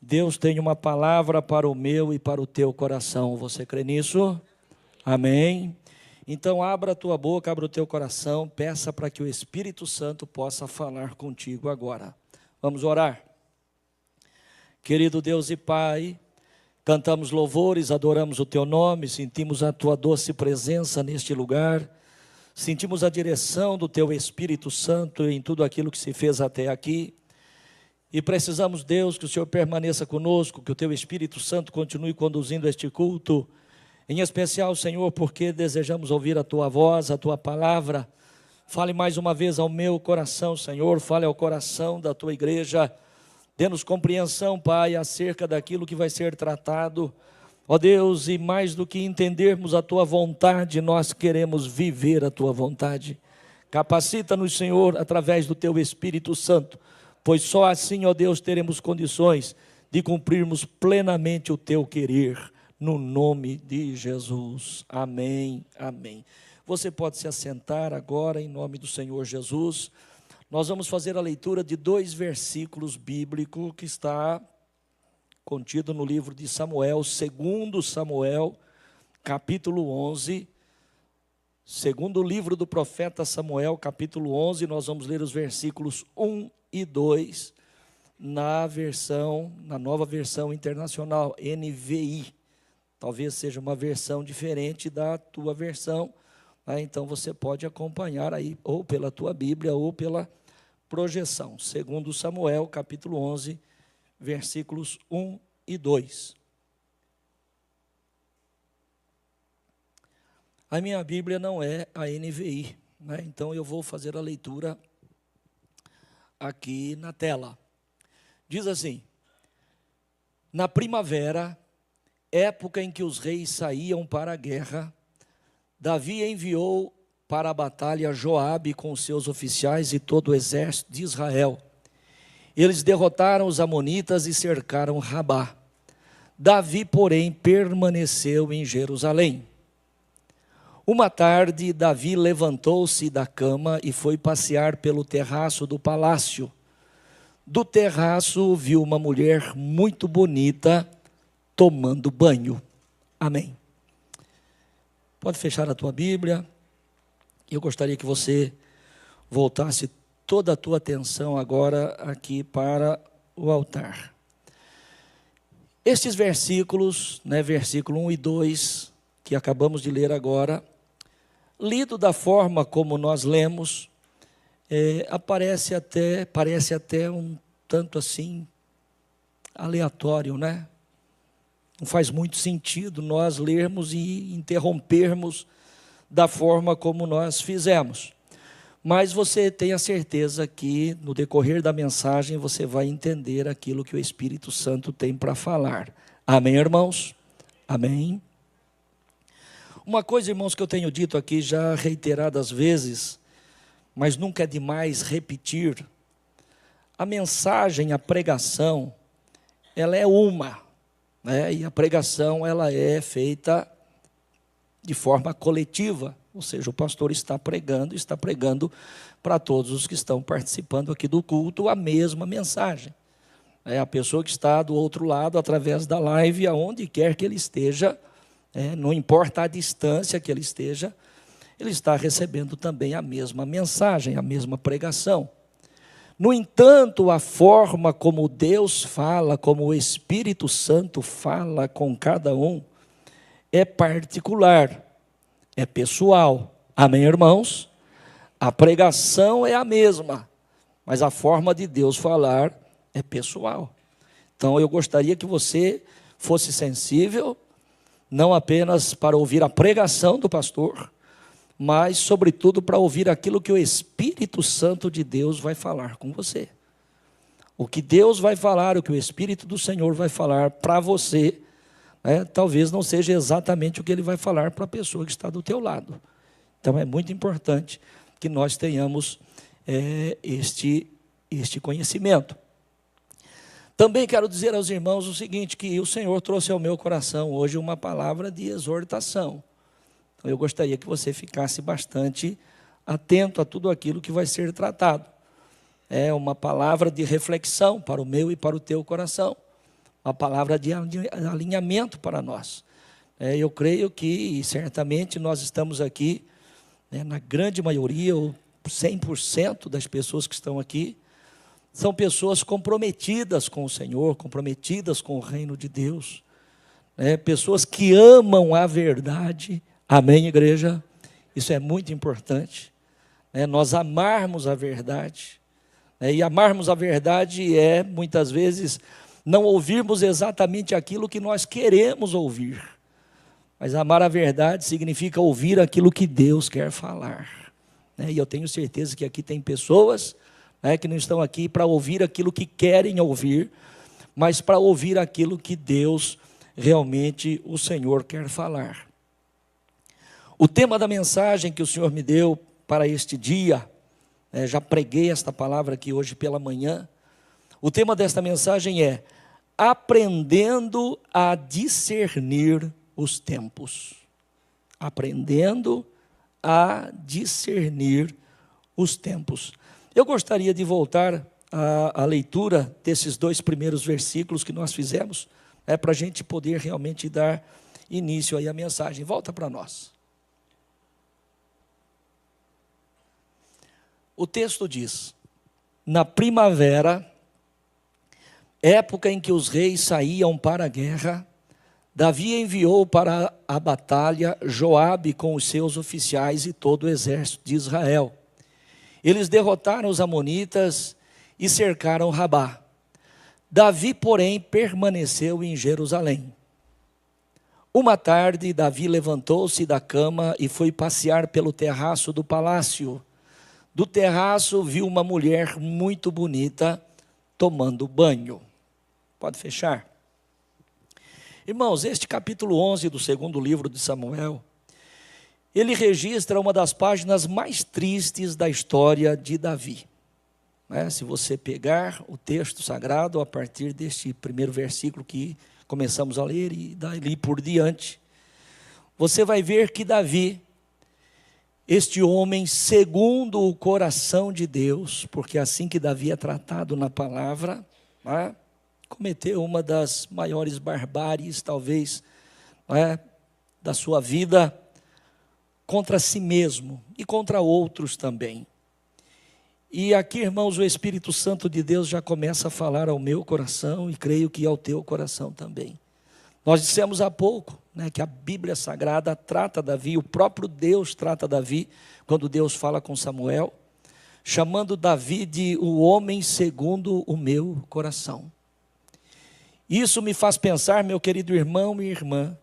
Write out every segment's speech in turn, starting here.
Deus tem uma palavra para o meu e para o teu coração. Você crê nisso? Amém. Então abra a tua boca, abra o teu coração, peça para que o Espírito Santo possa falar contigo agora. Vamos orar. Querido Deus e Pai, cantamos louvores, adoramos o teu nome, sentimos a tua doce presença neste lugar, sentimos a direção do teu Espírito Santo em tudo aquilo que se fez até aqui. E precisamos, Deus, que o Senhor permaneça conosco, que o teu Espírito Santo continue conduzindo este culto. Em especial, Senhor, porque desejamos ouvir a tua voz, a tua palavra. Fale mais uma vez ao meu coração, Senhor, fale ao coração da tua igreja. Dê-nos compreensão, Pai, acerca daquilo que vai ser tratado. Ó Deus, e mais do que entendermos a tua vontade, nós queremos viver a tua vontade. Capacita-nos, Senhor, através do teu Espírito Santo, pois só assim, ó Deus, teremos condições de cumprirmos plenamente o teu querer, no nome de Jesus. Amém, amém. Você pode se assentar agora em nome do Senhor Jesus. Nós vamos fazer a leitura de 2 versículos bíblicos que está contido no livro de Samuel, 2 Samuel, capítulo 11. Segundo livro do profeta Samuel, capítulo 11, nós vamos ler os versículos 1 e 2, na nova versão internacional, NVI. Talvez seja uma versão diferente da tua versão, né? Então você pode acompanhar aí, ou pela tua Bíblia, ou pela projeção. 2 Samuel, capítulo 11, versículos 1 e 2. A minha Bíblia não é a NVI, né? Então eu vou fazer a leitura aqui na tela. Diz assim: na primavera, época em que os reis saíam para a guerra, Davi enviou para a batalha Joabe com seus oficiais e todo o exército de Israel. Eles derrotaram os amonitas e cercaram Rabá. Davi, porém, permaneceu em Jerusalém. Uma tarde, Davi levantou-se da cama e foi passear pelo terraço do palácio. Do terraço, viu uma mulher muito bonita tomando banho. Amém. Pode fechar a tua Bíblia. Eu gostaria que você voltasse toda a tua atenção agora aqui para o altar. Estes versículos, versículo 1 e 2, que acabamos de ler agora, lido da forma como nós lemos, parece até um tanto assim aleatório, né? Não faz muito sentido nós lermos e interrompermos da forma como nós fizemos. Mas você tenha certeza que no decorrer da mensagem você vai entender aquilo que o Espírito Santo tem para falar. Amém, irmãos? Amém? Uma coisa, irmãos, que eu tenho dito aqui já reiteradas vezes, mas nunca é demais repetir: a mensagem, a pregação, ela é uma, né? E a pregação ela é feita de forma coletiva, ou seja, o pastor está pregando para todos os que estão participando aqui do culto a mesma mensagem. A pessoa que está do outro lado, através da live, aonde quer que ele esteja, não importa a distância que ele esteja, ele está recebendo também a mesma mensagem, a mesma pregação. No entanto, a forma como Deus fala, como o Espírito Santo fala com cada um, é particular, é pessoal. Amém, irmãos? A pregação é a mesma, mas a forma de Deus falar é pessoal. Então, eu gostaria que você fosse sensível, não apenas para ouvir a pregação do pastor, mas, sobretudo, para ouvir aquilo que o Espírito Santo de Deus vai falar com você. O que Deus vai falar, o que o Espírito do Senhor vai falar para você, talvez não seja exatamente o que ele vai falar para a pessoa que está do teu lado. Então, é muito importante que nós tenhamos este conhecimento. Também quero dizer aos irmãos o seguinte, que o Senhor trouxe ao meu coração hoje uma palavra de exortação. Então, eu gostaria que você ficasse bastante atento a tudo aquilo que vai ser tratado. É uma palavra de reflexão para o meu e para o teu coração. uma palavra de alinhamento para nós. Eu creio que certamente nós estamos aqui, na grande maioria, ou 100% das pessoas que estão aqui, são pessoas comprometidas com o Senhor, comprometidas com o reino de Deus, pessoas que amam a verdade. Amém, igreja? Isso é muito importante, nós amarmos a verdade, e amarmos a verdade é, muitas vezes, não ouvirmos exatamente aquilo que nós queremos ouvir, mas amar a verdade significa ouvir aquilo que Deus quer falar, e eu tenho certeza que aqui tem pessoas que não estão aqui para ouvir aquilo que querem ouvir, mas para ouvir aquilo que Deus realmente, o Senhor, quer falar. O tema da mensagem que o Senhor me deu para este dia, já preguei esta palavra aqui hoje pela manhã, o tema desta mensagem é aprendendo a discernir os tempos. Aprendendo a discernir os tempos. Eu gostaria de voltar à leitura desses 2 primeiros versículos que nós fizemos, para a gente poder realmente dar início aí à mensagem. Volta para nós. O texto diz: na primavera, época em que os reis saíam para a guerra, Davi enviou para a batalha Joabe com os seus oficiais e todo o exército de Israel. Eles derrotaram os amonitas e cercaram Rabá. Davi, porém, permaneceu em Jerusalém. Uma tarde, Davi levantou-se da cama e foi passear pelo terraço do palácio. Do terraço, viu uma mulher muito bonita tomando banho. Pode fechar. Irmãos, este capítulo 11 do 2º livro de Samuel, ele registra uma das páginas mais tristes da história de Davi. Se você pegar o texto sagrado, a partir deste primeiro versículo que começamos a ler e dali por diante, você vai ver que Davi, este homem segundo o coração de Deus, porque é assim que Davi é tratado na palavra, cometeu uma das maiores barbáries, talvez, da sua vida, contra si mesmo e contra outros também. E aqui, irmãos, o Espírito Santo de Deus já começa a falar ao meu coração e creio que ao teu coração também. Nós dissemos há pouco, que a Bíblia Sagrada trata Davi, o próprio Deus trata Davi, quando Deus fala com Samuel, chamando Davi de o homem segundo o meu coração. Isso me faz pensar, meu querido irmão e irmã,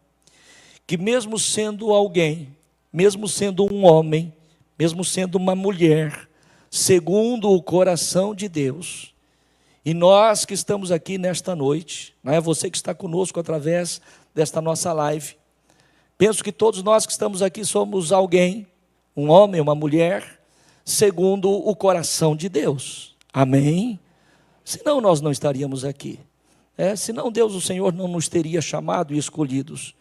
que mesmo sendo alguém, mesmo sendo um homem, mesmo sendo uma mulher, segundo o coração de Deus, e nós que estamos aqui nesta noite, você que está conosco através desta nossa live, penso que todos nós que estamos aqui somos alguém, um homem, uma mulher, segundo o coração de Deus, amém? Senão nós não estaríamos aqui, senão Deus, o Senhor, não nos teria chamado e escolhidos.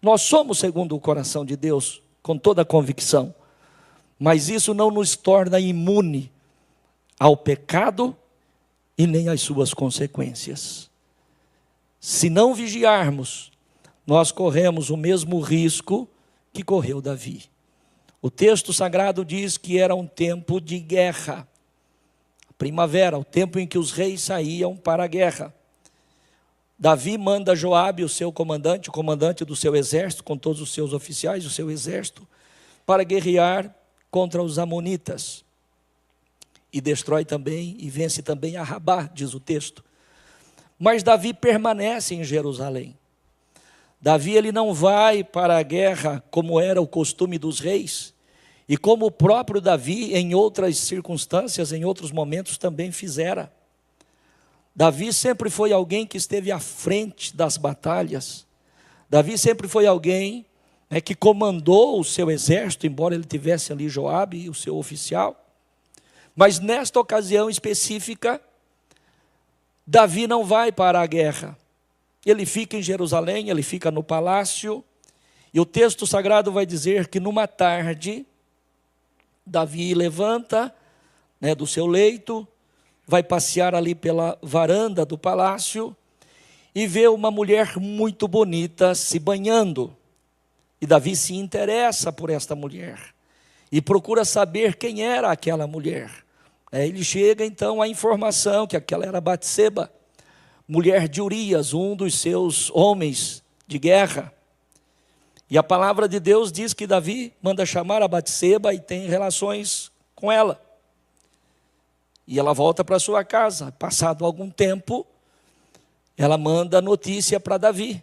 Nós somos segundo o coração de Deus, com toda a convicção, mas isso não nos torna imune ao pecado e nem às suas consequências. Se não vigiarmos, nós corremos o mesmo risco que correu Davi. O texto sagrado diz que era um tempo de guerra, a primavera, o tempo em que os reis saíam para a guerra. Davi manda Joabe, o seu comandante, o comandante do seu exército, com todos os seus oficiais, o seu exército, para guerrear contra os amonitas. E destrói também, e vence também a Rabá, diz o texto. Mas Davi permanece em Jerusalém. Davi, ele não vai para a guerra como era o costume dos reis, e como o próprio Davi, em outras circunstâncias, em outros momentos, também fizera. Davi sempre foi alguém que esteve à frente das batalhas. Davi sempre foi alguém que comandou o seu exército, embora ele tivesse ali Joabe, o seu oficial. Mas nesta ocasião específica, Davi não vai para a guerra. Ele fica em Jerusalém, ele fica no palácio. E o texto sagrado vai dizer que numa tarde, Davi levanta do seu leito, vai passear ali pela varanda do palácio, e vê uma mulher muito bonita se banhando. E Davi se interessa por esta mulher e procura saber quem era aquela mulher. Ele chega então à informação que aquela era Batseba, mulher de Urias, um dos seus homens de guerra. E a palavra de Deus diz que Davi manda chamar a Batseba e tem relações com ela. E ela volta para sua casa. Passado algum tempo, ela manda notícia para Davi.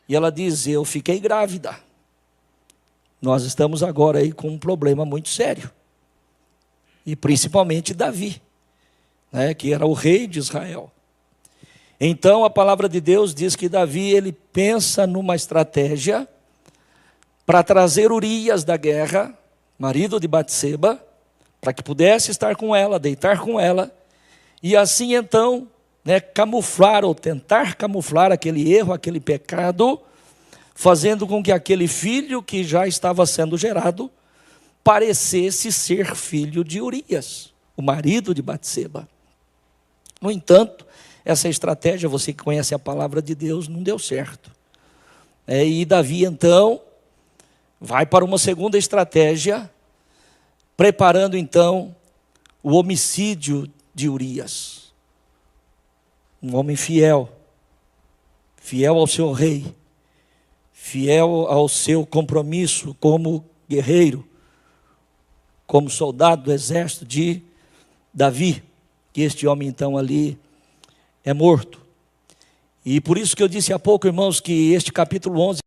E ela diz: eu fiquei grávida. Nós estamos agora aí com um problema muito sério. E principalmente Davi, né, que era o rei de Israel. Então a palavra de Deus diz que Davi, ele pensa numa estratégia para trazer Urias da guerra, marido de Batseba, para que pudesse estar com ela, deitar com ela, e assim então, camuflar ou tentar camuflar aquele erro, aquele pecado, fazendo com que aquele filho que já estava sendo gerado parecesse ser filho de Urias, o marido de Batseba. No entanto, essa estratégia, você que conhece a palavra de Deus, não deu certo. E Davi então vai para uma segunda estratégia, preparando então o homicídio de Urias. Um homem fiel, fiel ao seu rei, fiel ao seu compromisso como guerreiro, como soldado do exército de Davi, que este homem então ali é morto. E por isso que eu disse há pouco, irmãos, que este capítulo 11,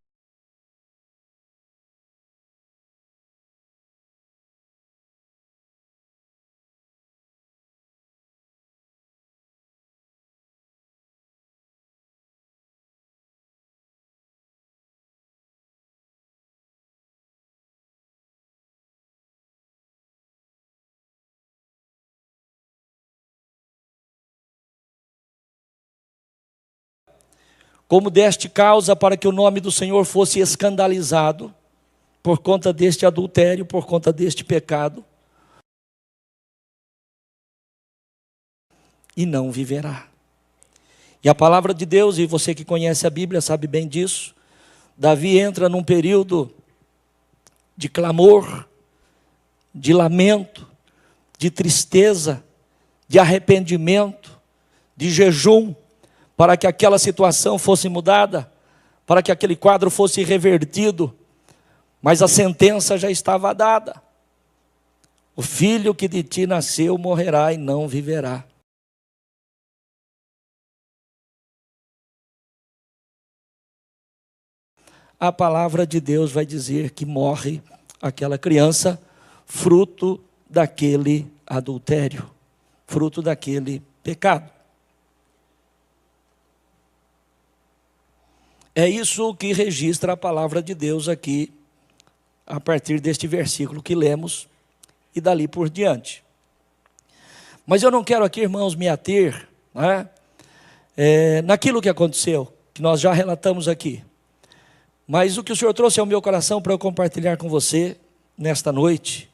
como deste causa para que o nome do Senhor fosse escandalizado, por conta deste adultério, por conta deste pecado, e não viverá. E a palavra de Deus, e você que conhece a Bíblia sabe bem disso, Davi entra num período de clamor, de lamento, de tristeza, de arrependimento, de jejum, para que aquela situação fosse mudada, para que aquele quadro fosse revertido, mas a sentença já estava dada. O filho que de ti nasceu morrerá e não viverá. A palavra de Deus vai dizer que morre aquela criança, fruto daquele adultério, fruto daquele pecado. É isso que registra a palavra de Deus aqui, a partir deste versículo que lemos, e dali por diante. Mas eu não quero aqui, irmãos, me ater naquilo que aconteceu, que nós já relatamos aqui. Mas o que o Senhor trouxe ao meu coração para eu compartilhar com você, nesta noite,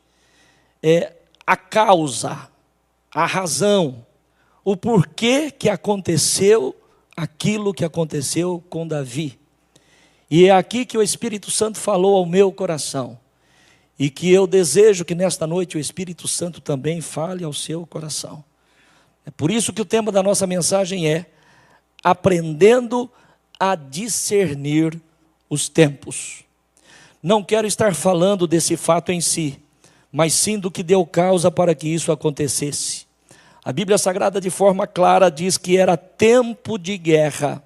é a causa, a razão, o porquê que aconteceu aquilo que aconteceu com Davi. E é aqui que o Espírito Santo falou ao meu coração, e que eu desejo que nesta noite o Espírito Santo também fale ao seu coração. É por isso que o tema da nossa mensagem é aprendendo a discernir os tempos. Não quero estar falando desse fato em si, mas sim do que deu causa para que isso acontecesse. A Bíblia Sagrada de forma clara diz que era tempo de guerra.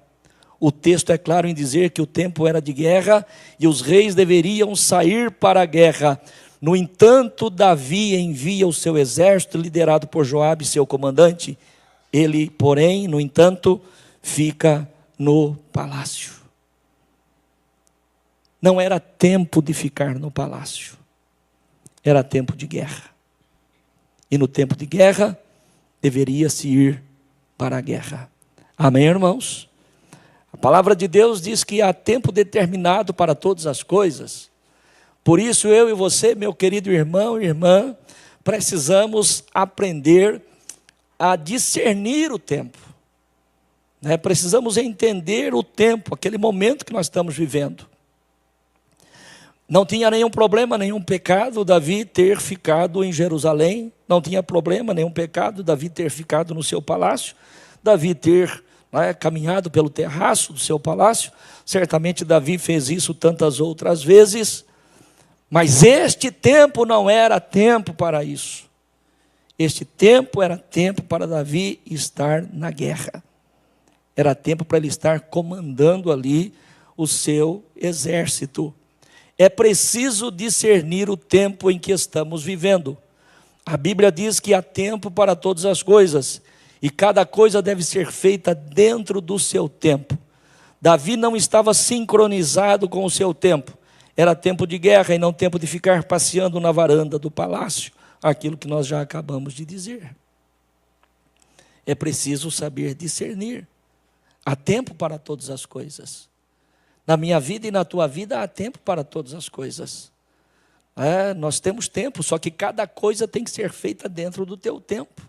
O texto é claro em dizer que o tempo era de guerra e os reis deveriam sair para a guerra. No entanto, Davi envia o seu exército, liderado por Joabe, seu comandante. Ele, porém, no entanto, fica no palácio. Não era tempo de ficar no palácio. Era tempo de guerra. E no tempo de guerra, deveria-se ir para a guerra. Amém, irmãos? A palavra de Deus diz que há tempo determinado para todas as coisas. Por isso eu e você, meu querido irmão e irmã, precisamos aprender a discernir o tempo. Precisamos entender o tempo, aquele momento que nós estamos vivendo. Não tinha nenhum problema, nenhum pecado Davi ter ficado em Jerusalém, não tinha problema, nenhum pecado Davi ter ficado no seu palácio, Davi ter caminhado pelo terraço do seu palácio. Certamente Davi fez isso tantas outras vezes, mas este tempo não era tempo para isso. Este tempo era tempo para Davi estar na guerra. Era tempo para ele estar comandando ali o seu exército. É preciso discernir o tempo em que estamos vivendo. A Bíblia diz que há tempo para todas as coisas, e cada coisa deve ser feita dentro do seu tempo. Davi não estava sincronizado com o seu tempo. Era tempo de guerra e não tempo de ficar passeando na varanda do palácio. Aquilo que nós já acabamos de dizer. É preciso saber discernir. Há tempo para todas as coisas. Na minha vida e na tua vida há tempo para todas as coisas. Nós temos tempo, só que cada coisa tem que ser feita dentro do teu tempo.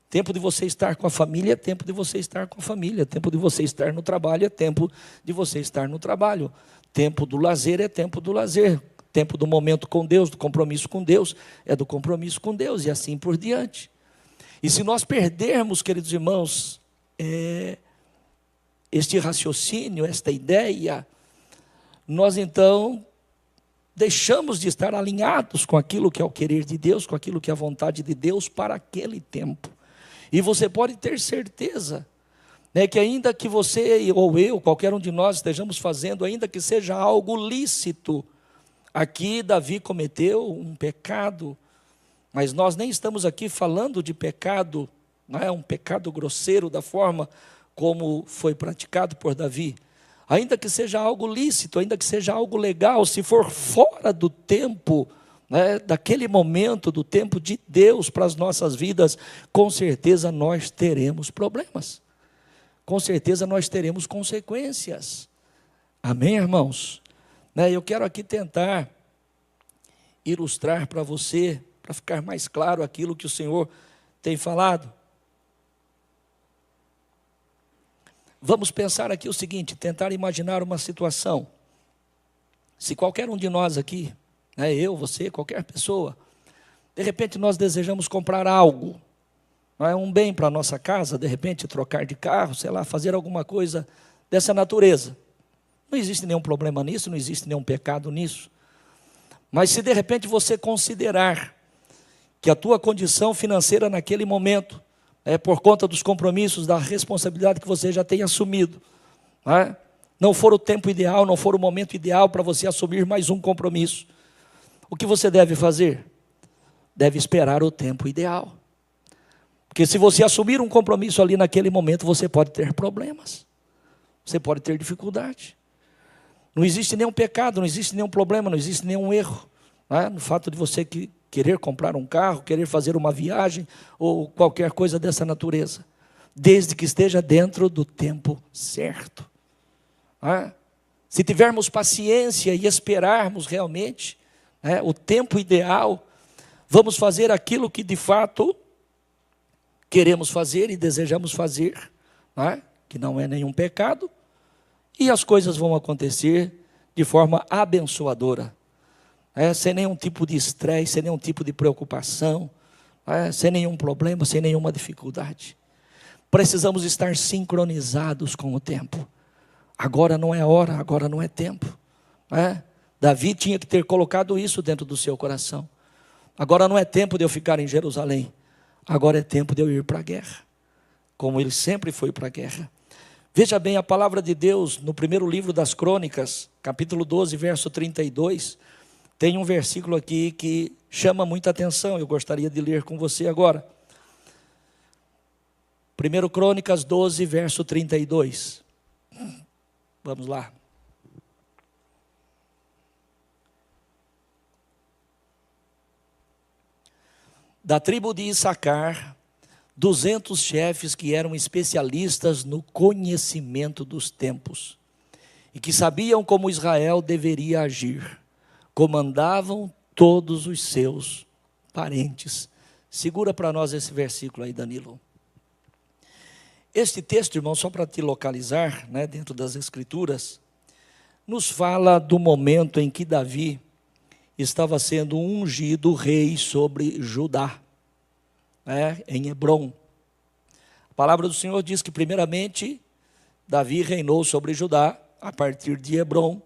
Tempo de você estar com a família é tempo de você estar com a família. Tempo de você estar no trabalho é tempo de você estar no trabalho. Tempo do lazer é tempo do lazer. Tempo do momento com Deus, do compromisso com Deus, é do compromisso com Deus, e assim por diante. E se nós perdermos, queridos irmãos, este raciocínio, esta ideia, nós então deixamos de estar alinhados com aquilo que é o querer de Deus, com aquilo que é a vontade de Deus para aquele tempo. E você pode ter certeza, que ainda que você ou eu, qualquer um de nós estejamos fazendo, ainda que seja algo lícito, aqui Davi cometeu um pecado, mas nós nem estamos aqui falando de pecado, não é um pecado grosseiro da forma como foi praticado por Davi. Ainda que seja algo lícito, ainda que seja algo legal, se for fora do tempo, daquele momento, do tempo de Deus para as nossas vidas, com certeza nós teremos problemas. Com certeza nós teremos consequências. Amém, irmãos? Eu quero aqui tentar ilustrar para você, para ficar mais claro aquilo que o Senhor tem falado. Vamos pensar aqui o seguinte, tentar imaginar uma situação. Se qualquer um de nós aqui, eu, você, qualquer pessoa, de repente nós desejamos comprar algo, um bem para a nossa casa, de repente trocar de carro, sei lá, fazer alguma coisa dessa natureza. Não existe nenhum problema nisso, não existe nenhum pecado nisso. Mas se de repente você considerar que a tua condição financeira naquele momento, por conta dos compromissos, da responsabilidade que você já tem assumido, não for o tempo ideal, não for o momento ideal para você assumir mais um compromisso, o que você deve fazer? Deve esperar o tempo ideal. Porque se você assumir um compromisso ali naquele momento, você pode ter problemas, você pode ter dificuldade. Não existe nenhum pecado, não existe nenhum problema, não existe nenhum erro, no fato de você querer comprar um carro, querer fazer uma viagem ou qualquer coisa dessa natureza, desde que esteja dentro do tempo certo. Se tivermos paciência e esperarmos realmente o tempo ideal, vamos fazer aquilo que de fato queremos fazer e desejamos fazer, que não é nenhum pecado, e as coisas vão acontecer de forma abençoadora, sem nenhum tipo de estresse, sem nenhum tipo de preocupação, sem nenhum problema, sem nenhuma dificuldade. Precisamos estar sincronizados com o tempo. Agora não é hora, agora não é tempo. Davi tinha que ter colocado isso dentro do seu coração. Agora não é tempo de eu ficar em Jerusalém, agora é tempo de eu ir para a guerra, como ele sempre foi para a guerra. Veja bem, a palavra de Deus, no primeiro livro das Crônicas, capítulo 12, verso 32, tem um versículo aqui que chama muita atenção, eu gostaria de ler com você agora. 1 Crônicas 12, verso 32. Vamos lá. Da tribo de Issacar, 200 chefes que eram especialistas no conhecimento dos tempos e que sabiam como Israel deveria agir, comandavam todos os seus parentes. Segura para nós esse versículo aí, Danilo. Este texto, irmão, só para te localizar, né, dentro das Escrituras, nos fala do momento em que Davi estava sendo ungido rei sobre Judá, né, em Hebrom. A palavra do Senhor diz que, primeiramente, Davi reinou sobre Judá a partir de Hebrom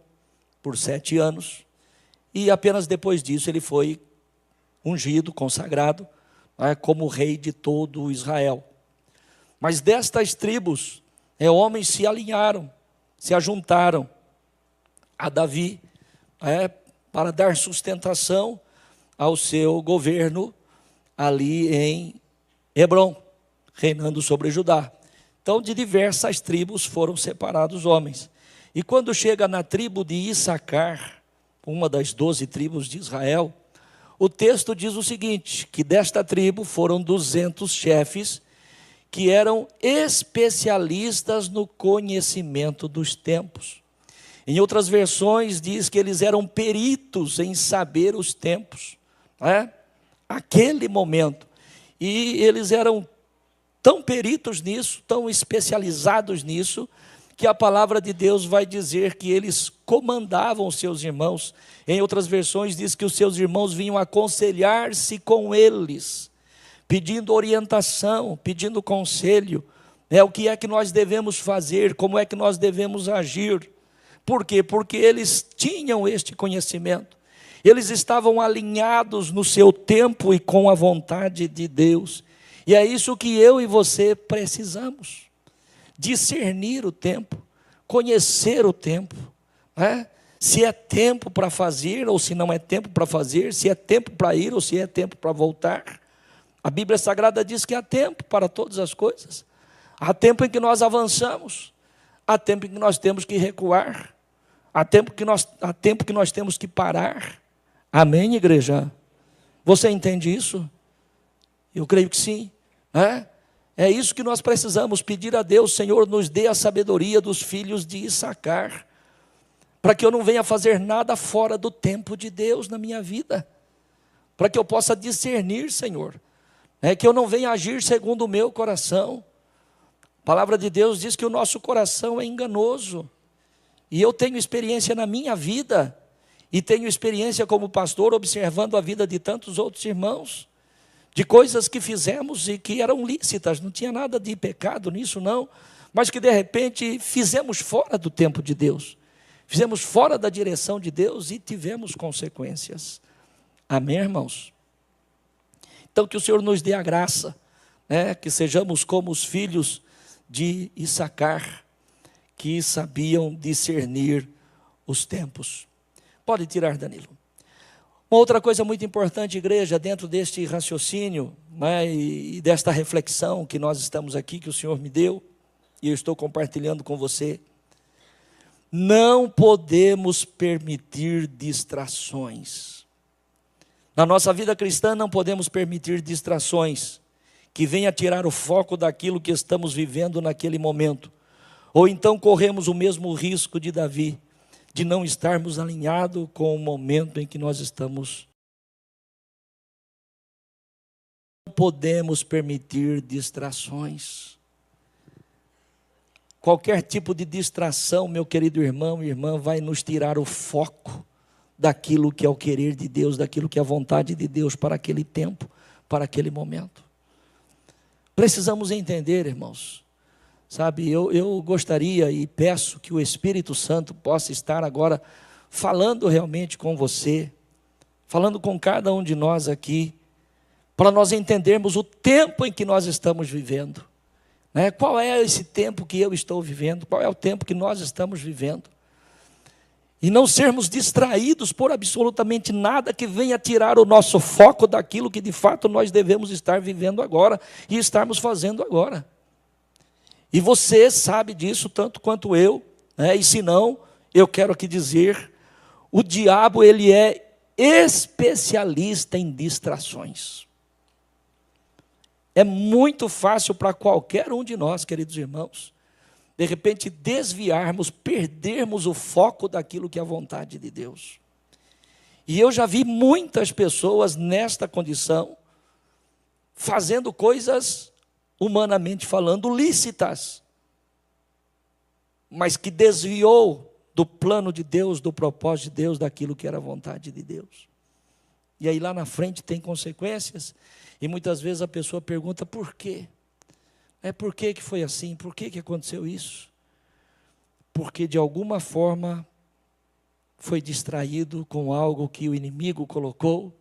por 7 anos, e apenas depois disso ele foi ungido, consagrado, né, como rei de todo Israel. Mas destas tribos, homens se alinharam, se ajuntaram a Davi, para dar sustentação ao seu governo ali em Hebrom, reinando sobre Judá. Então, de diversas tribos foram separados homens. E quando chega na tribo de Issacar, uma das 12 tribos de Israel, o texto diz o seguinte, que desta tribo foram 200 chefes que eram especialistas no conhecimento dos tempos. Em outras versões diz que eles eram peritos em saber os tempos, aquele momento. E eles eram tão peritos nisso, tão especializados nisso, que a palavra de Deus vai dizer que eles comandavam os seus irmãos. Em outras versões diz que os seus irmãos vinham aconselhar-se com eles, pedindo orientação, pedindo conselho, o que é que nós devemos fazer, como é que nós devemos agir. Por quê? Porque eles tinham este conhecimento, eles estavam alinhados no seu tempo e com a vontade de Deus, e é isso que eu e você precisamos, discernir o tempo, conhecer o tempo, se é tempo para fazer ou se não é tempo para fazer, se é tempo para ir ou se é tempo para voltar. A Bíblia Sagrada diz que há tempo para todas as coisas, há tempo em que nós avançamos, há tempo em que nós temos que recuar, há tempo que nós temos que parar. Amém, igreja? Você entende isso? Eu creio que sim. É isso que nós precisamos pedir a Deus. Senhor, nos dê a sabedoria dos filhos de Issacar, para que eu não venha fazer nada fora do tempo de Deus na minha vida, para que eu possa discernir, Senhor, que eu não venha agir segundo o meu coração. A palavra de Deus diz que o nosso coração é enganoso, e eu tenho experiência na minha vida, e tenho experiência como pastor, observando a vida de tantos outros irmãos, de coisas que fizemos e que eram lícitas, não tinha nada de pecado nisso não, mas que de repente fizemos fora do tempo de Deus, fizemos fora da direção de Deus e tivemos consequências. Amém, irmãos? Então que o Senhor nos dê a graça, que sejamos como os filhos de Issacar, que sabiam discernir os tempos. Pode tirar, Danilo. Uma outra coisa muito importante, igreja, dentro deste raciocínio, e desta reflexão que nós estamos aqui, que o Senhor me deu, e eu estou compartilhando com você, não podemos permitir distrações. Na nossa vida cristã não podemos permitir distrações que venham tirar o foco daquilo que estamos vivendo naquele momento. Ou então corremos o mesmo risco de Davi, de não estarmos alinhados com o momento em que nós estamos. Não podemos permitir distrações. Qualquer tipo de distração, meu querido irmão e irmã, vai nos tirar o foco daquilo que é o querer de Deus, daquilo que é a vontade de Deus para aquele tempo, para aquele momento. Precisamos entender, irmãos. Sabe, eu gostaria e peço que o Espírito Santo possa estar agora falando realmente com você, falando com cada um de nós aqui, para nós entendermos o tempo em que nós estamos vivendo. Qual é esse tempo que eu estou vivendo? Qual é o tempo que nós estamos vivendo? E não sermos distraídos por absolutamente nada que venha tirar o nosso foco daquilo que de fato nós devemos estar vivendo agora e estarmos fazendo agora. E você sabe disso tanto quanto eu, e se não, eu quero aqui dizer, o diabo ele é especialista em distrações. É muito fácil para qualquer um de nós, queridos irmãos, de repente desviarmos, perdermos o foco daquilo que é a vontade de Deus. E eu já vi muitas pessoas nesta condição, fazendo coisas humanamente falando, lícitas, mas que desviou do plano de Deus, do propósito de Deus, daquilo que era a vontade de Deus. E aí lá na frente tem consequências, e muitas vezes a pessoa pergunta por quê? Por que foi assim? Por que aconteceu isso? Porque de alguma forma foi distraído com algo que o inimigo colocou,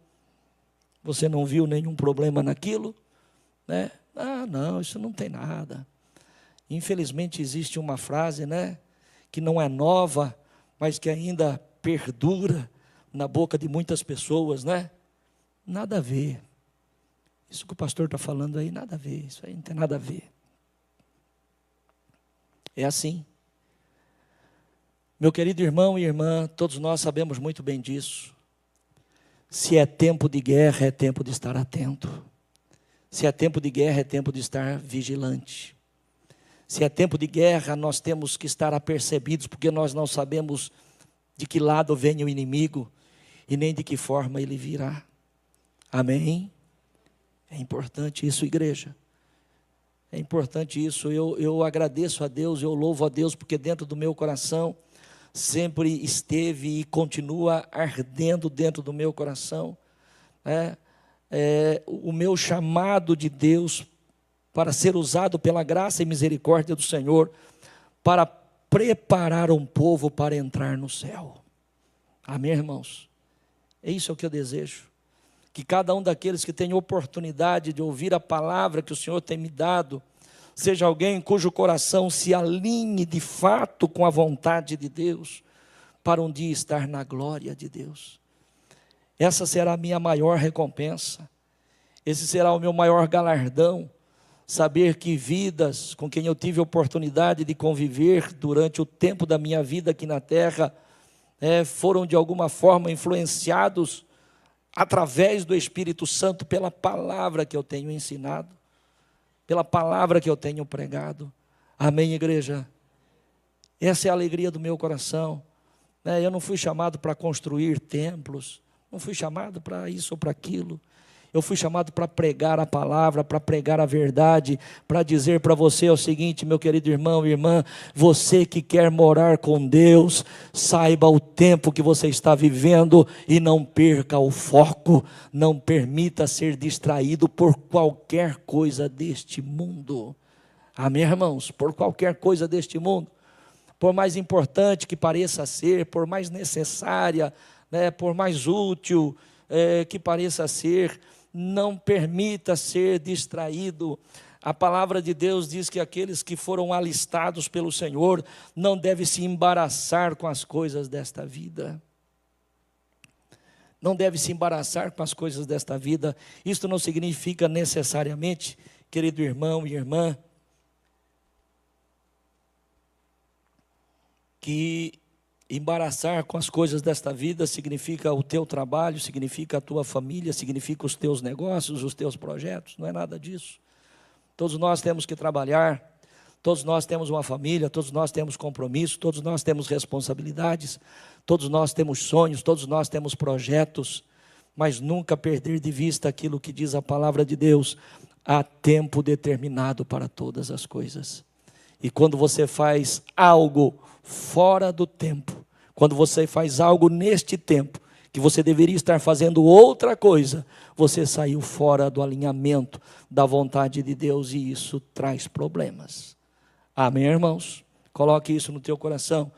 você não viu nenhum problema naquilo, né? Não, isso não tem nada. Infelizmente existe uma frase, né, que não é nova, mas que ainda perdura na boca de muitas pessoas, né? Nada a ver. Isso que o pastor está falando aí, nada a ver, isso aí não tem nada a ver. É assim. Meu querido irmão e irmã, todos nós sabemos muito bem disso. Se é tempo de guerra, é tempo de estar atento. Se é tempo de guerra, é tempo de estar vigilante. Se é tempo de guerra, nós temos que estar apercebidos, porque nós não sabemos de que lado vem o inimigo e nem de que forma ele virá. Amém? É importante isso, igreja. É importante isso. Eu agradeço a Deus, eu louvo a Deus, porque dentro do meu coração sempre esteve e continua ardendo dentro do meu coração, o meu chamado de Deus para ser usado pela graça e misericórdia do Senhor, para preparar um povo para entrar no céu. Amém, irmãos? É isso que eu desejo. Que cada um daqueles que tem oportunidade de ouvir a palavra que o Senhor tem me dado, seja alguém cujo coração se alinhe de fato com a vontade de Deus, para um dia estar na glória de Deus. Essa será a minha maior recompensa, esse será o meu maior galardão, saber que vidas com quem eu tive a oportunidade de conviver durante o tempo da minha vida aqui na terra, foram de alguma forma influenciados através do Espírito Santo pela palavra que eu tenho ensinado, pela palavra que eu tenho pregado. Amém, igreja? Essa é a alegria do meu coração. Eu não fui chamado para construir templos, não fui chamado para isso ou para aquilo. Eu fui chamado para pregar a palavra, para pregar a verdade, para dizer para você o seguinte, meu querido irmão e irmã, você que quer morar com Deus, saiba o tempo que você está vivendo e não perca o foco, não permita ser distraído por qualquer coisa deste mundo. Amém, irmãos? Por qualquer coisa deste mundo. Por mais importante que pareça ser, por mais necessária, por mais útil que pareça ser, não permita ser distraído. A palavra de Deus diz que aqueles que foram alistados pelo Senhor não devem se embaraçar com as coisas desta vida. Não deve se embaraçar com as coisas desta vida. Isto não significa necessariamente, querido irmão e irmã, que embaraçar com as coisas desta vida significa o teu trabalho, significa a tua família, significa os teus negócios, os teus projetos. Não é nada disso. Todos nós temos que trabalhar, todos nós temos uma família, todos nós temos compromisso, todos nós temos responsabilidades, todos nós temos sonhos, todos nós temos projetos, mas nunca perder de vista aquilo que diz a palavra de Deus: há tempo determinado para todas as coisas. E quando você faz algo fora do tempo, quando você faz algo neste tempo, que você deveria estar fazendo outra coisa, você saiu fora do alinhamento da vontade de Deus, e isso traz problemas. Amém, irmãos? Coloque isso no teu coração.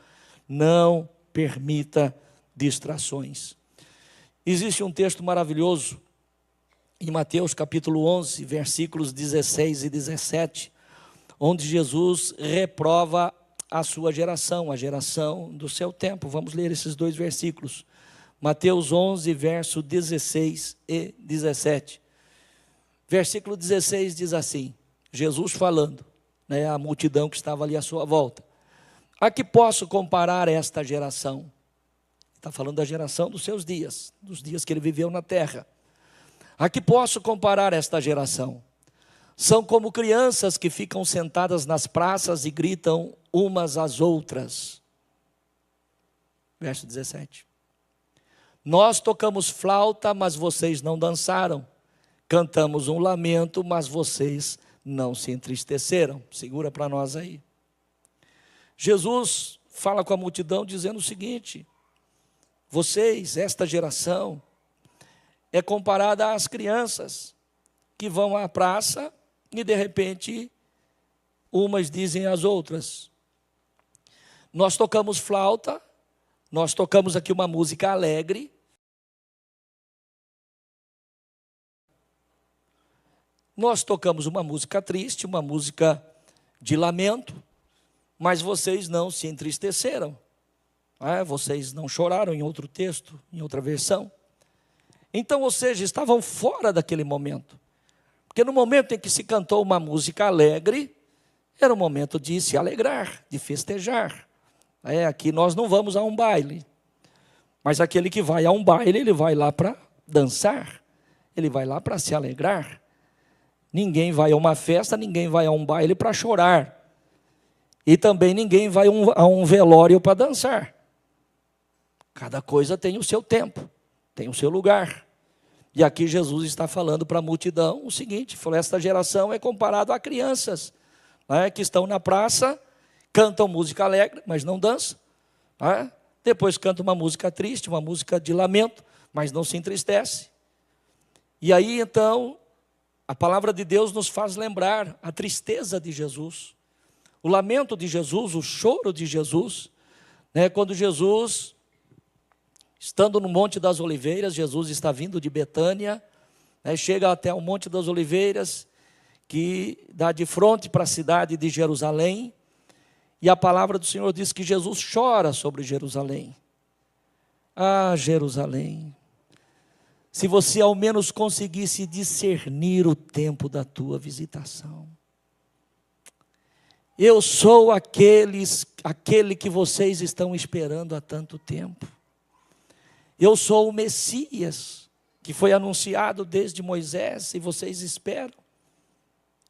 Não permita distrações. Existe um texto maravilhoso em Mateus capítulo 11, versículos 16 e 17, onde Jesus reprova a sua geração, a geração do seu tempo. Vamos ler esses dois versículos. Mateus 11, verso 16 e 17. Versículo 16 diz assim, Jesus falando, a multidão que estava ali à sua volta: a que posso comparar esta geração? Está falando da geração dos seus dias, dos dias que ele viveu na terra. A que posso comparar esta geração? São como crianças que ficam sentadas nas praças e gritam umas às outras. Verso 17. Nós tocamos flauta, mas vocês não dançaram. Cantamos um lamento, mas vocês não se entristeceram. Segura para nós aí. Jesus fala com a multidão dizendo o seguinte: vocês, esta geração, é comparada às crianças que vão à praça e de repente umas dizem às outras: nós tocamos flauta, nós tocamos aqui uma música alegre, nós tocamos uma música triste, uma música de lamento, mas vocês não se entristeceram, vocês não choraram, em outro texto, em outra versão. Então, ou seja, estavam fora daquele momento, porque no momento em que se cantou uma música alegre, era o momento de se alegrar, de festejar. Aqui nós não vamos a um baile, mas aquele que vai a um baile, ele vai lá para dançar, ele vai lá para se alegrar. Ninguém vai a uma festa, ninguém vai a um baile para chorar. E também ninguém vai a um velório para dançar. Cada coisa tem o seu tempo, tem o seu lugar. E aqui Jesus está falando para a multidão o seguinte: falou, esta geração é comparada a crianças, que estão na praça, cantam música alegre, mas não dançam. Depois cantam uma música triste, uma música de lamento, mas não se entristece. E aí então, a palavra de Deus nos faz lembrar a tristeza de Jesus, o lamento de Jesus, o choro de Jesus, quando Jesus, estando no Monte das Oliveiras, Jesus está vindo de Betânia, chega até o Monte das Oliveiras, que dá de frente para a cidade de Jerusalém, e a palavra do Senhor diz que Jesus chora sobre Jerusalém. Ah, Jerusalém, se você ao menos conseguisse discernir o tempo da tua visitação. Eu sou aquele que vocês estão esperando há tanto tempo. Eu sou o Messias, que foi anunciado desde Moisés, e vocês esperam.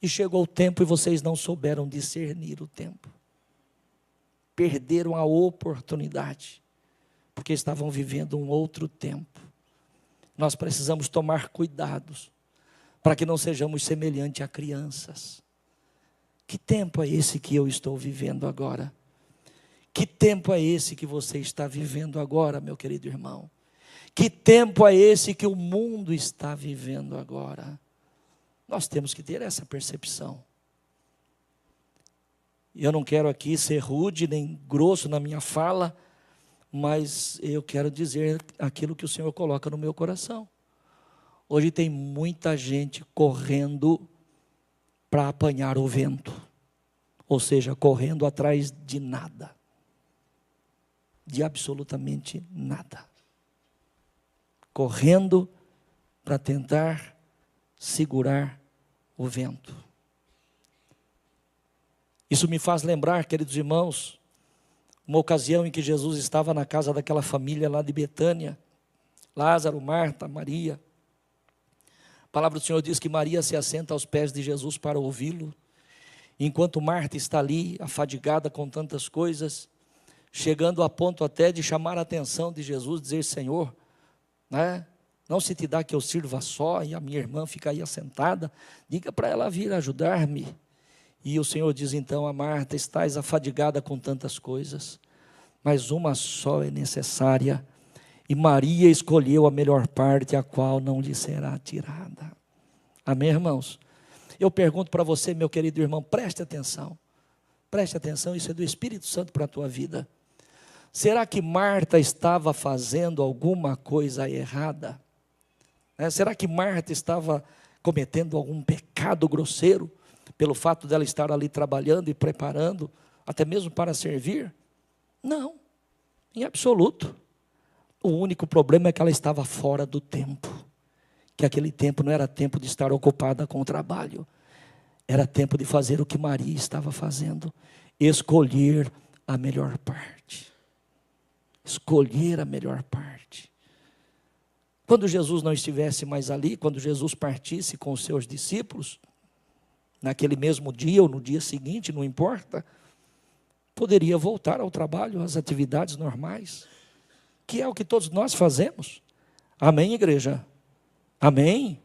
E chegou o tempo e vocês não souberam discernir o tempo. Perderam a oportunidade, porque estavam vivendo um outro tempo. Nós precisamos tomar cuidados, para que não sejamos semelhantes a crianças. Que tempo é esse que eu estou vivendo agora? Que tempo é esse que você está vivendo agora, meu querido irmão? Que tempo é esse que o mundo está vivendo agora? Nós temos que ter essa percepção. Eu não quero aqui ser rude nem grosso na minha fala, mas eu quero dizer aquilo que o Senhor coloca no meu coração. Hoje tem muita gente correndo para apanhar o vento, ou seja, correndo atrás de nada, de absolutamente nada, correndo para tentar segurar o vento. Isso me faz lembrar, queridos irmãos, uma ocasião em que Jesus estava na casa daquela família lá de Betânia, Lázaro, Marta, Maria. A palavra do Senhor diz que Maria se assenta aos pés de Jesus para ouvi-lo, enquanto Marta está ali, afadigada com tantas coisas, chegando a ponto até de chamar a atenção de Jesus, dizer: Senhor, não se te dá que eu sirva só, e a minha irmã fica aí assentada, diga para ela vir ajudar-me. E o Senhor diz então a Marta: estás afadigada com tantas coisas, mas uma só é necessária, e Maria escolheu a melhor parte, a qual não lhe será tirada. Amém, irmãos? Eu pergunto para você, meu querido irmão, preste atenção, isso é do Espírito Santo para a tua vida. Será que Marta estava fazendo alguma coisa errada? Será que Marta estava cometendo algum pecado grosseiro, pelo fato dela estar ali trabalhando e preparando, até mesmo para servir? Não, em absoluto. O único problema é que ela estava fora do tempo, que aquele tempo não era tempo de estar ocupada com o trabalho, era tempo de fazer o que Maria estava fazendo, escolher a melhor parte. Escolher a melhor parte. Quando Jesus não estivesse mais ali, quando Jesus partisse com os seus discípulos, naquele mesmo dia ou no dia seguinte, não importa, poderia voltar ao trabalho, às atividades normais, que é o que todos nós fazemos. Amém, igreja? Amém?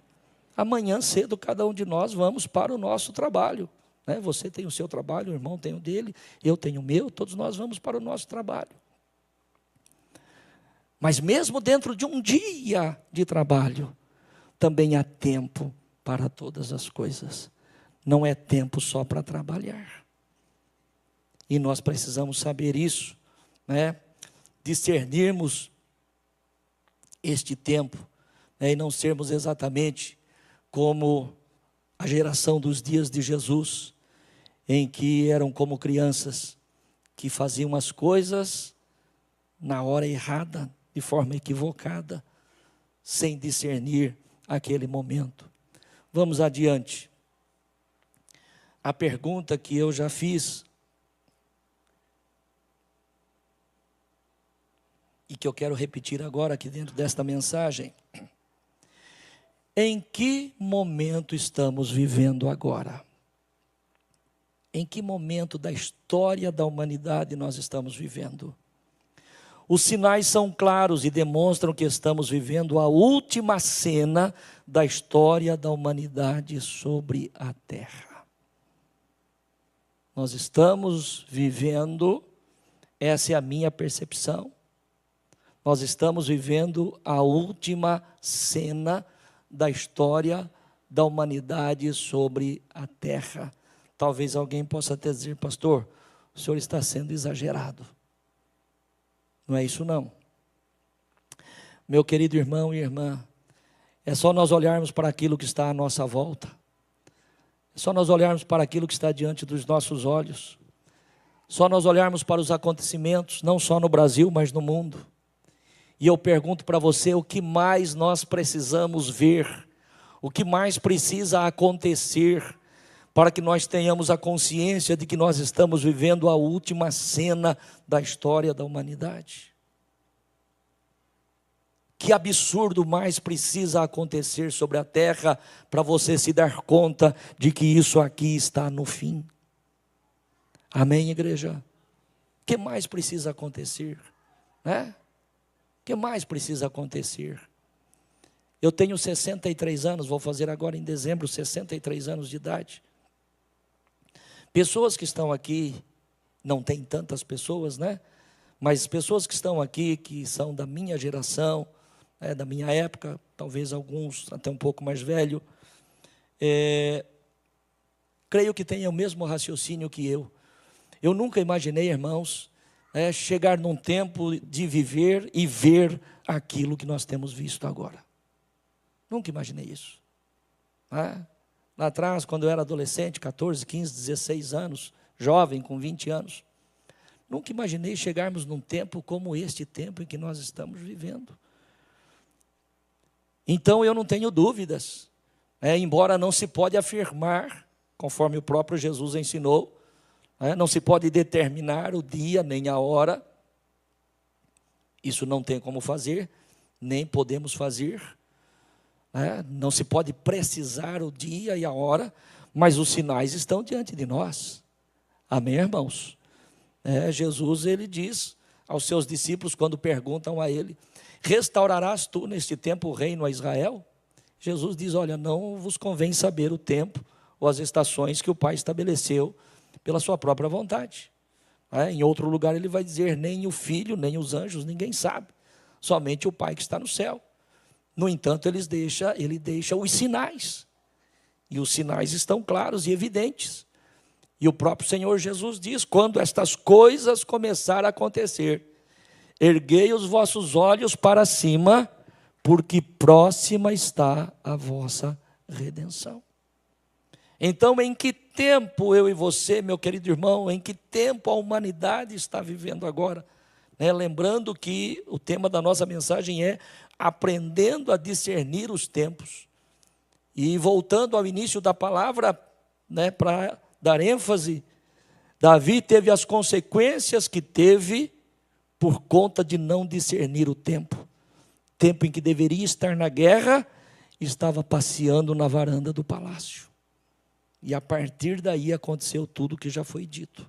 Amanhã cedo, cada um de nós vamos para o nosso trabalho. Né? Você tem o seu trabalho, o irmão tem o dele, eu tenho o meu, todos nós vamos para o nosso trabalho. Mas mesmo dentro de um dia de trabalho, também há tempo para todas as coisas. Não é tempo só para trabalhar. E nós precisamos saber isso, né? Discernirmos este tempo, né? E não sermos exatamente como a geração dos dias de Jesus, em que eram como crianças, que faziam as coisas na hora errada, de forma equivocada, sem discernir aquele momento. Vamos adiante. A pergunta que eu já fiz, e que eu quero repetir agora aqui dentro desta mensagem: em que momento estamos vivendo agora? Em que momento da história da humanidade nós estamos vivendo? Os sinais são claros e demonstram que estamos vivendo a última cena da história da humanidade sobre a terra. Nós estamos vivendo, essa é a minha percepção, nós estamos vivendo a última cena da história da humanidade sobre a terra. Talvez alguém possa até dizer: pastor, o senhor está sendo exagerado. Não é isso não. Meu querido irmão e irmã, é só nós olharmos para aquilo que está à nossa volta. É só nós olharmos para aquilo que está diante dos nossos olhos. Só nós olharmos para os acontecimentos, não só no Brasil, mas no mundo. E eu pergunto para você, o que mais nós precisamos ver? O que mais precisa acontecer para que nós tenhamos a consciência de que nós estamos vivendo a última cena da história da humanidade? Que absurdo mais precisa acontecer sobre a terra para você se dar conta de que isso aqui está no fim? Amém, igreja? O que mais precisa acontecer? Né? O que mais precisa acontecer? Eu tenho 63 anos, vou fazer agora em dezembro 63 anos de idade. Pessoas que estão aqui, não tem tantas pessoas, né? Mas pessoas que estão aqui, que são da minha geração, da minha época, talvez alguns até um pouco mais velho, creio que tenham o mesmo raciocínio que eu. Eu nunca imaginei, irmãos, chegar num tempo de viver e ver aquilo que nós temos visto agora. Nunca imaginei isso. Lá atrás, quando eu era adolescente, 14, 15, 16 anos, jovem, com 20 anos, nunca imaginei chegarmos num tempo como este tempo em que nós estamos vivendo. Então eu não tenho dúvidas, embora não se pode afirmar, conforme o próprio Jesus ensinou, não se pode determinar o dia nem a hora, isso não tem como fazer, nem podemos fazer, não se pode precisar o dia e a hora, mas os sinais estão diante de nós. Amém, irmãos? Jesus, ele diz aos seus discípulos, quando perguntam a ele: restaurarás tu neste tempo o reino a Israel? Jesus diz: olha, não vos convém saber o tempo ou as estações que o Pai estabeleceu pela sua própria vontade. Em outro lugar ele vai dizer: nem o Filho, nem os anjos, ninguém sabe, somente o Pai que está no céu. No entanto, ele deixa os sinais, e os sinais estão claros e evidentes. E o próprio Senhor Jesus diz: quando estas coisas começarem a acontecer, erguei os vossos olhos para cima, porque próxima está a vossa redenção. Então, em que tempo eu e você, meu querido irmão, em que tempo a humanidade está vivendo agora? Lembrando que o tema da nossa mensagem é aprendendo a discernir os tempos. E voltando ao início da palavra, para dar ênfase, Davi teve as consequências que teve por conta de não discernir o tempo. Tempo em que deveria estar na guerra, estava passeando na varanda do palácio. E a partir daí aconteceu tudo o que já foi dito.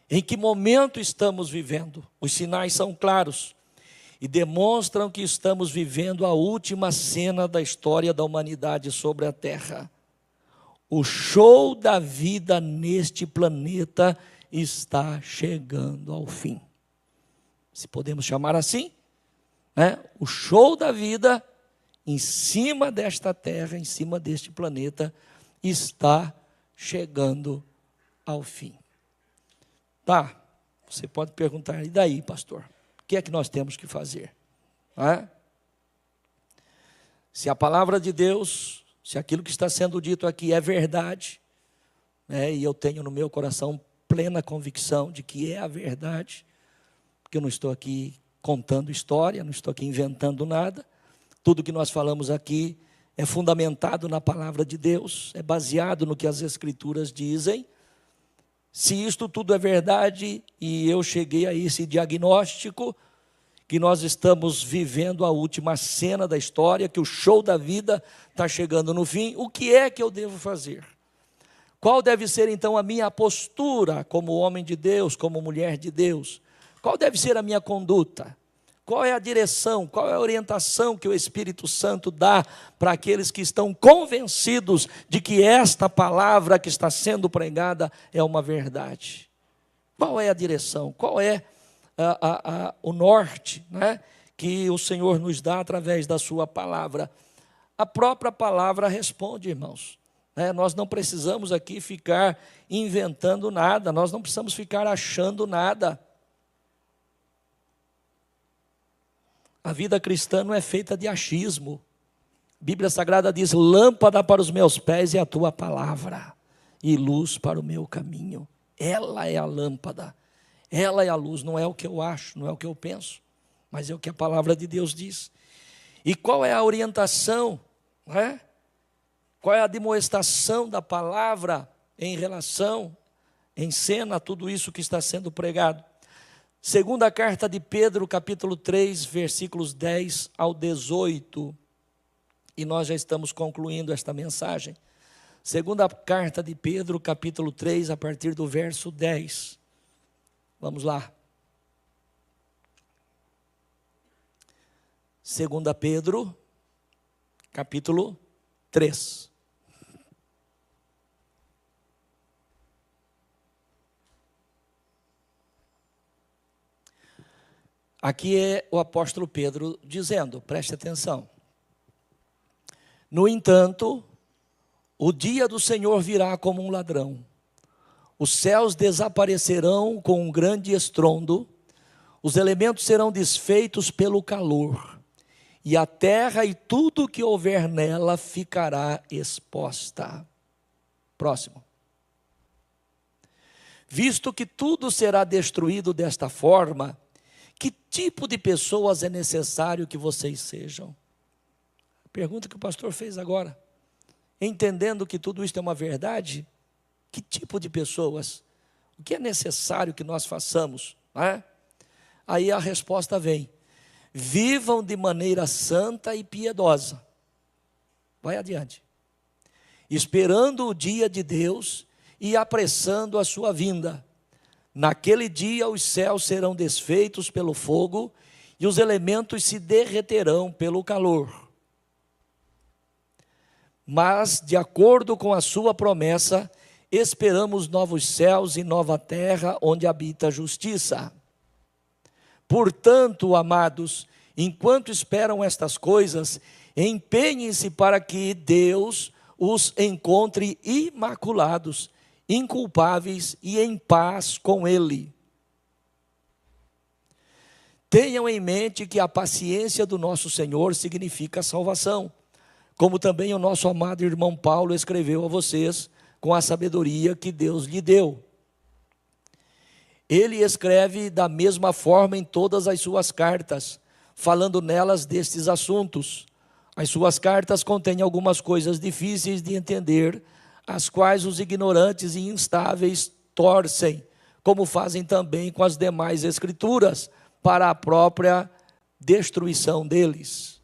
Em que momento estamos vivendo? Os sinais são claros. e demonstram que estamos vivendo a última cena da história da humanidade sobre a Terra. O show da vida neste planeta está chegando ao fim. Se podemos chamar assim, né? O show da vida em cima desta terra, em cima deste planeta, está chegando ao fim. Tá, você pode perguntar, e daí, pastor? O que é que nós temos que fazer? Se a palavra de Deus, se aquilo que está sendo dito aqui é verdade, e eu tenho no meu coração plena convicção de que é a verdade, porque eu não estou aqui contando história, não estou aqui inventando nada. Tudo que nós falamos aqui é fundamentado na palavra de Deus, é baseado no que as Escrituras dizem. Se isto tudo é verdade e eu cheguei a esse diagnóstico, que nós estamos vivendo a última cena da história, que o show da vida está chegando no fim, o que é que eu devo fazer? Qual deve ser então a minha postura como homem de Deus, como mulher de Deus? Qual deve ser a minha conduta? Qual é a direção, qual é a orientação que o Espírito Santo dá para aqueles que estão convencidos de que esta palavra que está sendo pregada é uma verdade? Qual é a direção? Qual é o norte, né, que o Senhor nos dá através da sua palavra? A própria palavra responde, irmãos. Nós não precisamos aqui ficar inventando nada, nós não precisamos ficar achando nada. A vida cristã não é feita de achismo. A Bíblia Sagrada diz: lâmpada para os meus pés é a tua palavra, e luz para o meu caminho. Ela é a lâmpada, ela é a luz, não é o que eu acho, não é o que eu penso, mas é o que a palavra de Deus diz. E qual é a orientação, qual é a demonstração da palavra em relação, em cena, a tudo isso que está sendo pregado? Segunda carta de Pedro, capítulo 3, versículos 10 ao 18. E nós já estamos concluindo esta mensagem. Segunda carta de Pedro, capítulo 3, a partir do verso 10. Vamos lá. Segunda Pedro, capítulo 3. Aqui é o apóstolo Pedro dizendo, preste atenção. No entanto, o dia do Senhor virá como um ladrão. Os céus desaparecerão com um grande estrondo, os elementos serão desfeitos pelo calor, e a terra e tudo que houver nela ficará exposta. Próximo. Visto que tudo será destruído desta forma, que tipo de pessoas é necessário que vocês sejam? A pergunta que o pastor fez agora. Entendendo que tudo isso é uma verdade, que tipo de pessoas? O que é necessário que nós façamos? Aí a resposta vem: vivam de maneira santa e piedosa. Vai adiante. Esperando o dia de Deus e apressando a sua vinda. Naquele dia os céus serão desfeitos pelo fogo e os elementos se derreterão pelo calor. Mas, de acordo com a sua promessa, esperamos novos céus e nova terra onde habita a justiça. Portanto, amados, enquanto esperam estas coisas, empenhem-se para que Deus os encontre imaculados, inculpáveis e em paz com Ele. Tenham em mente que a paciência do nosso Senhor significa a salvação, como também o nosso amado irmão Paulo escreveu a vocês com a sabedoria que Deus lhe deu. Ele escreve da mesma forma em todas as suas cartas, falando nelas destes assuntos. As suas cartas contêm algumas coisas difíceis de entender, as quais os ignorantes e instáveis torcem, como fazem também com as demais escrituras, para a própria destruição deles.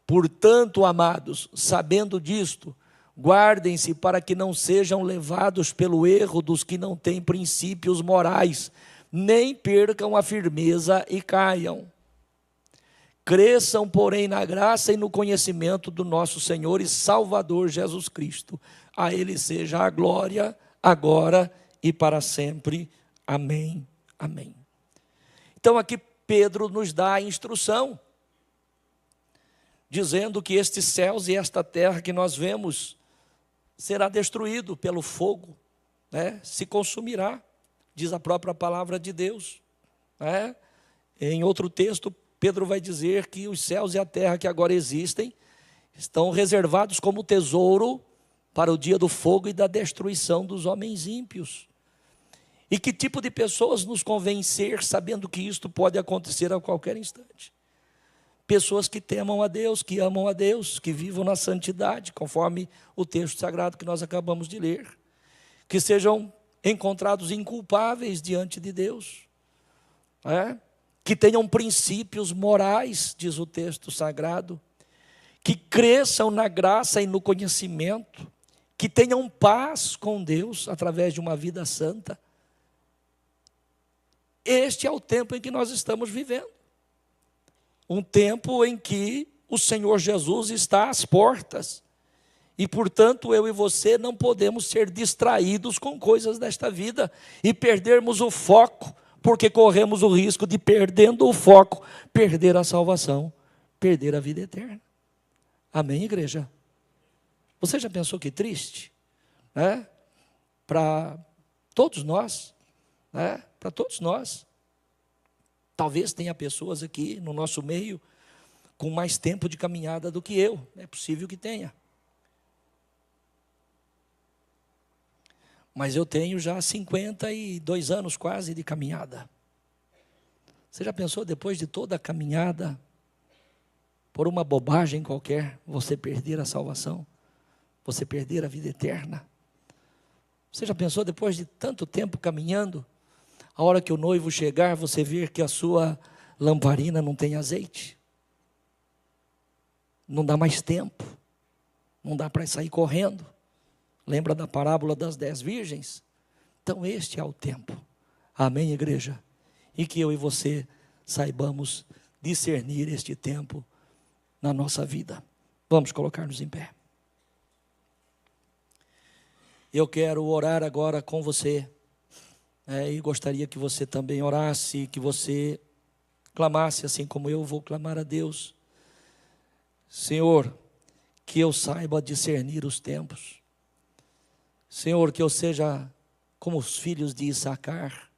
Portanto, amados, sabendo disto, guardem-se para que não sejam levados pelo erro dos que não têm princípios morais, nem percam a firmeza e caiam. Cresçam, porém, na graça e no conhecimento do nosso Senhor e Salvador Jesus Cristo. A Ele seja a glória, agora e para sempre. Amém. Amém. Então aqui Pedro nos dá a instrução, dizendo que estes céus e esta terra que nós vemos será destruído pelo fogo, se consumirá, diz a própria palavra de Deus. Em outro texto, Pedro vai dizer que os céus e a terra que agora existem estão reservados como tesouro para o dia do fogo e da destruição dos homens ímpios. E que tipo de pessoas nos convém ser, sabendo que isto pode acontecer a qualquer instante? Pessoas que temam a Deus, que amam a Deus, que vivam na santidade, conforme o texto sagrado que nós acabamos de ler. Que sejam encontrados inculpáveis diante de Deus. Que tenham princípios morais, diz o texto sagrado, que cresçam na graça e no conhecimento, que tenham paz com Deus através de uma vida santa. Este é o tempo em que nós estamos vivendo. Um tempo em que o Senhor Jesus está às portas. E, portanto, eu e você não podemos ser distraídos com coisas desta vida e perdermos o foco, porque corremos o risco de, perdendo o foco, perder a salvação, perder a vida eterna. Amém, igreja? Você já pensou que triste? Para todos nós, para todos nós. Talvez tenha pessoas aqui no nosso meio com mais tempo de caminhada do que eu. É possível que tenha. Mas eu tenho já 52 anos quase de caminhada. Você já pensou, depois de toda a caminhada, por uma bobagem qualquer, você perder a salvação? Você perder a vida eterna? Você já pensou, depois de tanto tempo caminhando, a hora que o noivo chegar, você ver que a sua lamparina não tem azeite? Não dá mais tempo. Não dá para sair correndo. Lembra da parábola das 10 virgens? Então este é o tempo. Amém, igreja? E que eu e você saibamos discernir este tempo na nossa vida. Vamos colocar-nos em pé. Eu quero orar agora com você. E gostaria que você também orasse, que você clamasse assim como eu vou clamar a Deus. Senhor, que eu saiba discernir os tempos. Senhor, que eu seja como os filhos de Issacar,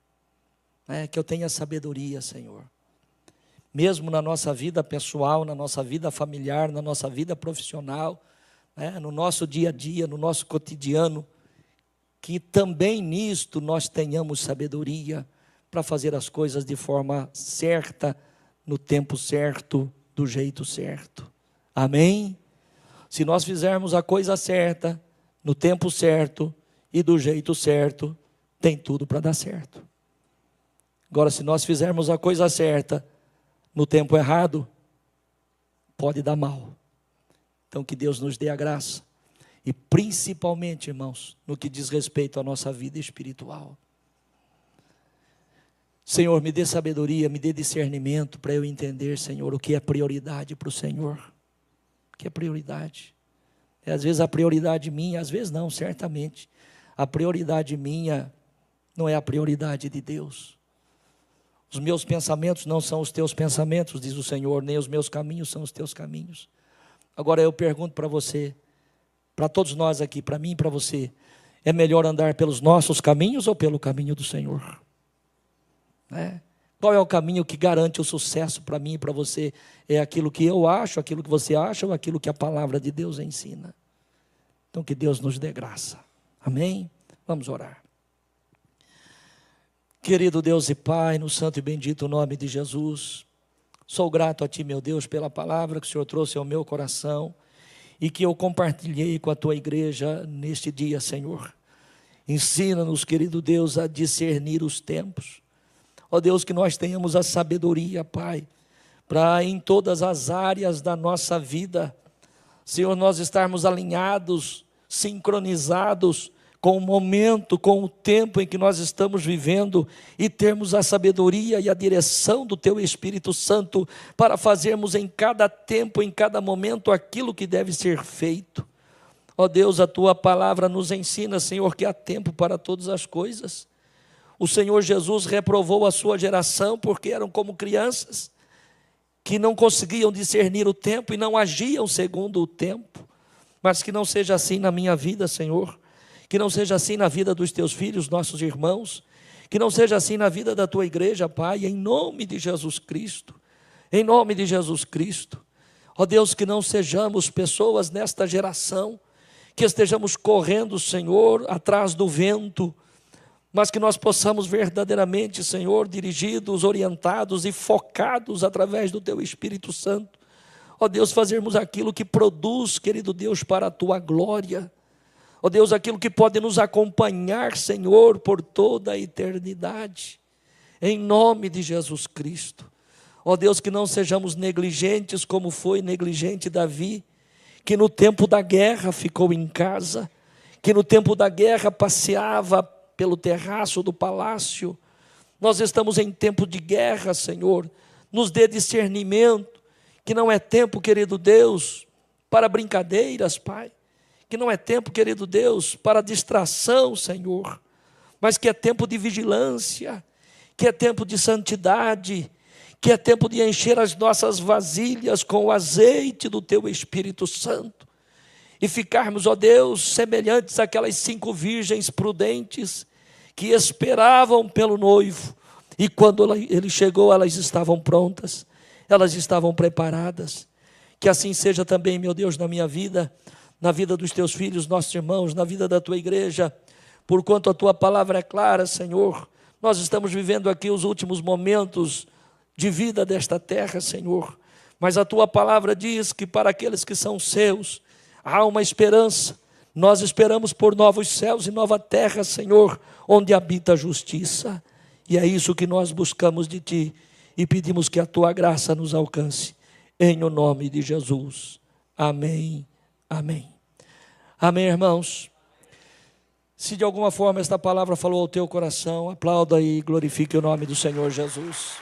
que eu tenha sabedoria, Senhor. Mesmo na nossa vida pessoal, na nossa vida familiar, na nossa vida profissional, no nosso dia a dia, no nosso cotidiano, que também nisto nós tenhamos sabedoria para fazer as coisas de forma certa, no tempo certo, do jeito certo. Amém? Se nós fizermos a coisa certa, no tempo certo e do jeito certo, tem tudo para dar certo. Agora, se nós fizermos a coisa certa no tempo errado, pode dar mal. Então, que Deus nos dê a graça. E principalmente, irmãos, no que diz respeito à nossa vida espiritual. Senhor, me dê sabedoria, me dê discernimento para eu entender, Senhor, o que é prioridade para o Senhor. O que é prioridade? Às vezes a prioridade minha, às vezes não, certamente. A prioridade minha não é a prioridade de Deus. Os meus pensamentos não são os teus pensamentos, diz o Senhor, nem os meus caminhos são os teus caminhos. Agora eu pergunto para você, para todos nós aqui, para mim e para você, é melhor andar pelos nossos caminhos ou pelo caminho do Senhor? Qual é o caminho que garante o sucesso para mim e para você? É aquilo que eu acho, aquilo que você acha ou aquilo que a palavra de Deus ensina? Então que Deus nos dê graça. Amém? Vamos orar. Querido Deus e Pai, no santo e bendito nome de Jesus, sou grato a Ti, meu Deus, pela palavra que o Senhor trouxe ao meu coração e que eu compartilhei com a Tua igreja neste dia, Senhor. Ensina-nos, querido Deus, a discernir os tempos. Ó Deus, que nós tenhamos a sabedoria, Pai, para em todas as áreas da nossa vida, Senhor, nós estarmos alinhados, sincronizados com o momento, com o tempo em que nós estamos vivendo e termos a sabedoria e a direção do Teu Espírito Santo para fazermos em cada tempo, em cada momento, aquilo que deve ser feito. Ó Deus, a Tua palavra nos ensina, Senhor, que há tempo para todas as coisas. O Senhor Jesus reprovou a sua geração porque eram como crianças que não conseguiam discernir o tempo e não agiam segundo o tempo. Mas que não seja assim na minha vida, Senhor. Que não seja assim na vida dos Teus filhos, nossos irmãos. Que não seja assim na vida da Tua igreja, Pai, em nome de Jesus Cristo. Em nome de Jesus Cristo. Ó Deus, que não sejamos pessoas nesta geração que estejamos correndo, Senhor, atrás do vento, mas que nós possamos verdadeiramente, Senhor, dirigidos, orientados e focados através do Teu Espírito Santo, ó Deus, fazermos aquilo que produz, querido Deus, para a Tua glória, ó Deus, aquilo que pode nos acompanhar, Senhor, por toda a eternidade, em nome de Jesus Cristo. Ó Deus, que não sejamos negligentes como foi negligente Davi, que no tempo da guerra ficou em casa, que no tempo da guerra passeava pelo terraço do palácio. Nós estamos em tempo de guerra, Senhor, nos dê discernimento, que não é tempo, querido Deus, para brincadeiras, Pai, que não é tempo, querido Deus, para distração, Senhor, mas que é tempo de vigilância, que é tempo de santidade, que é tempo de encher as nossas vasilhas com o azeite do Teu Espírito Santo, e ficarmos, ó Deus, semelhantes àquelas 5 virgens prudentes que esperavam pelo noivo, e quando ele chegou, elas estavam prontas, elas estavam preparadas. Que assim seja também, meu Deus, na minha vida, na vida dos Teus filhos, nossos irmãos, na vida da Tua igreja, porquanto a Tua palavra é clara, Senhor. Nós estamos vivendo aqui os últimos momentos de vida desta terra, Senhor, mas a Tua palavra diz que para aqueles que são Seus, há uma esperança. Nós esperamos por novos céus e nova terra, Senhor, onde habita a justiça, e é isso que nós buscamos de Ti, e pedimos que a Tua graça nos alcance, em o nome de Jesus, amém, amém, amém, irmãos. Se de alguma forma esta palavra falou ao teu coração, aplauda e glorifique o nome do Senhor Jesus.